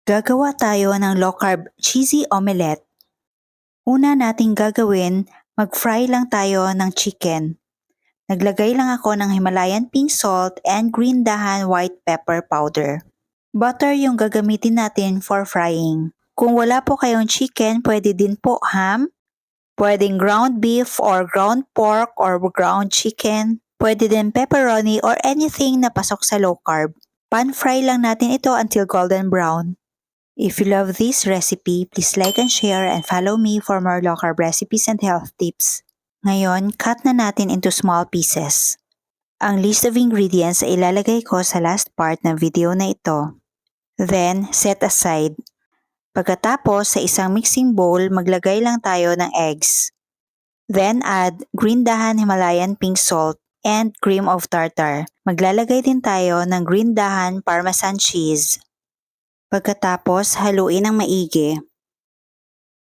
Gagawa tayo ng low-carb cheesy omelette. Una nating gagawin, mag-fry lang tayo ng chicken. Naglagay lang ako ng Himalayan pink salt and green dahan white pepper powder. Butter yung gagamitin natin for frying. Kung wala po kayong chicken, pwede din po ham. Pwedeng ground beef or ground pork or ground chicken. Pwede din pepperoni or anything na pasok sa low carb. Pan-fry lang natin ito until golden brown. If you love this recipe, please like and share and follow me for more low carb recipes and health tips. Ngayon, cut na natin into small pieces. Ang list of ingredients ay ilalagay ko sa last part ng video na ito. Then, set aside. Pagkatapos, sa isang mixing bowl, maglagay lang tayo ng eggs. Then add green dahan Himalayan pink salt and cream of tartar. Maglalagay din tayo ng green dahan Parmesan cheese. Pagkatapos, haluin ng maigi.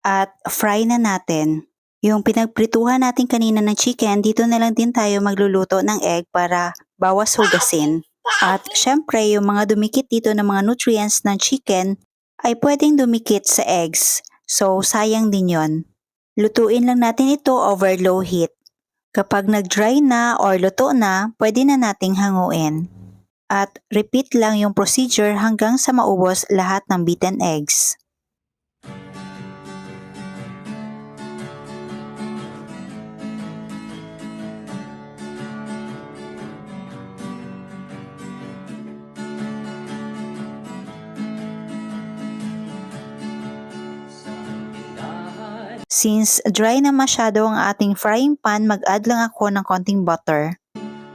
At fry na natin. Yung pinagprituhan natin kanina ng chicken, dito na lang din tayo magluluto ng egg para bawas hugasin. At syempre, yung mga dumikit dito ng mga nutrients ng chicken ay pwedeng dumikit sa eggs. So, sayang din yon. Lutuin lang natin ito over low heat. Kapag nag-dry na or luto na, pwede na nating hanguin. At repeat lang yung procedure hanggang sa maubos lahat ng beaten eggs. Since dry na masyado ang ating frying pan, mag-add lang ako ng konting butter.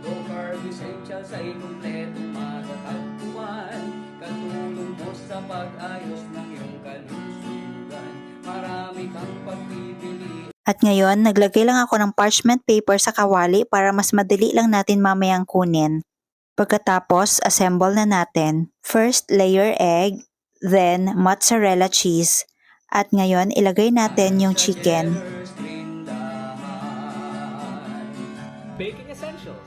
Low carb essential sa ikumpletong matatagpuan. Katulong mo sa pag-ayos ng iyong kalusugan. Marami kang pagpipili. At ngayon, naglagay lang ako ng parchment paper sa kawali para mas madali lang natin mamayang kunin. Pagkatapos, assemble na natin. First, layer egg, then mozzarella cheese. At ngayon, ilagay natin yung chicken. Baking essentials,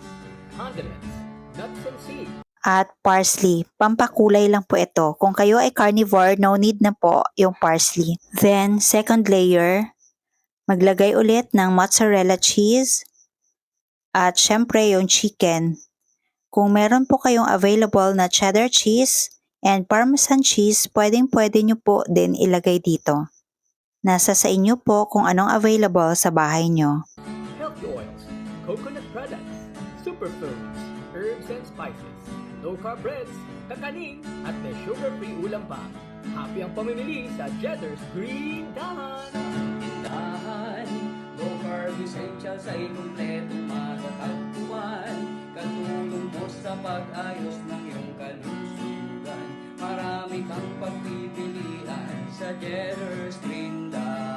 condiments, nuts and seeds. At parsley. Pampakulay lang po ito. Kung kayo ay carnivore, no need na po yung parsley. Then, second layer, maglagay ulit ng mozzarella cheese. At syempre yung chicken. Kung meron po kayong available na cheddar cheese and parmesan cheese, pwedeng-pwede nyo po din ilagay dito. Nasa sa inyo po kung anong available sa bahay nyo. Healthy oils, coconut products, superfoods, herbs and spices, low-carb breads, kakanin, at may sugar-free ulam pa. Happy ang pamimili sa Cheddar's Green Dahan! Dahan, low carb essential sa ikumpletong matatagpuan. Katulong mo sa pag-ayos ng iyong kalusugan. Marami kang pagpipilian sa Cheddar's Green Dahan.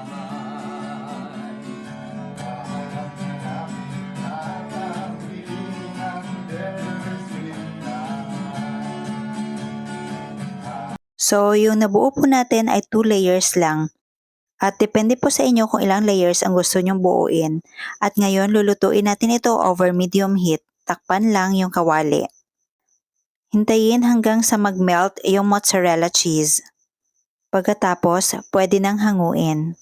So, yung nabuo po natin ay 2 layers lang. At depende po sa inyo kung ilang layers ang gusto nyong buuin. At ngayon, lulutuin natin ito over medium heat. Takpan lang yung kawali. Hintayin hanggang sa mag-melt yung mozzarella cheese. Pagkatapos, pwede nang hanguin.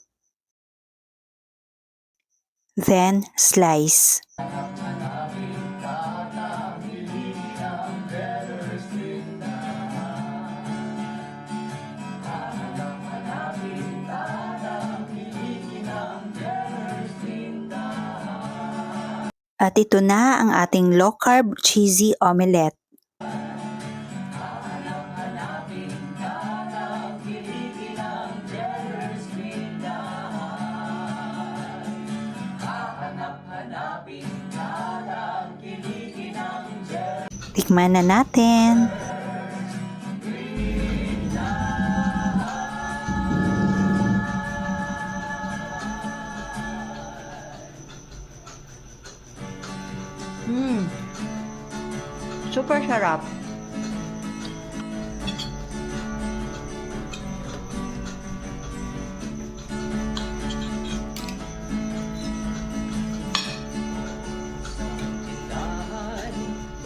Then, slice. At ito na ang ating low-carb cheesy omelette. Tikman na natin. Super sarap.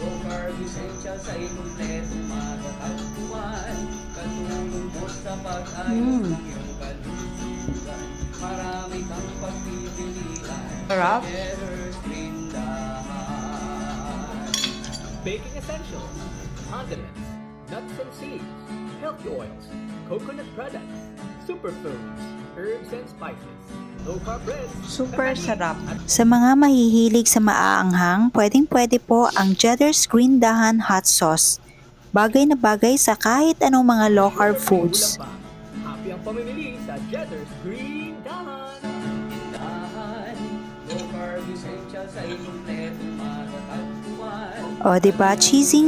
Low carb essential sa ikumpletong matatagpuan. Katulong mo sa pag-ayos ng iyong kalusugan. Marami kang pagpipilian. Sarap. Cheddar Grindahan. Baking essentials, condiments, nuts and seeds, healthy oils, coconut products, superfoods, herbs and spices, low-carb breads, Super kakanin, sarap. Sa mga mahihilig sa maaanghang, pwedeng-pwede po ang Cheddar's Green Dahan Hot Sauce. Bagay na bagay sa kahit anong mga low-carb foods. Ulam pa. Happy ang pamimili sa Cheddar's Green Dahan. Tindahan, low carb essentials ay kumpletong matatagpuan. O diba, cheesy.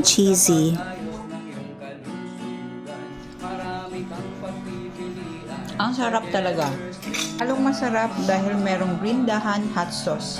Pag-ayos ng iyong kalusugan. Marami kang pagpipilian. Ang sarap talaga. Halong masarap dahil merong Green Dahan hot sauce.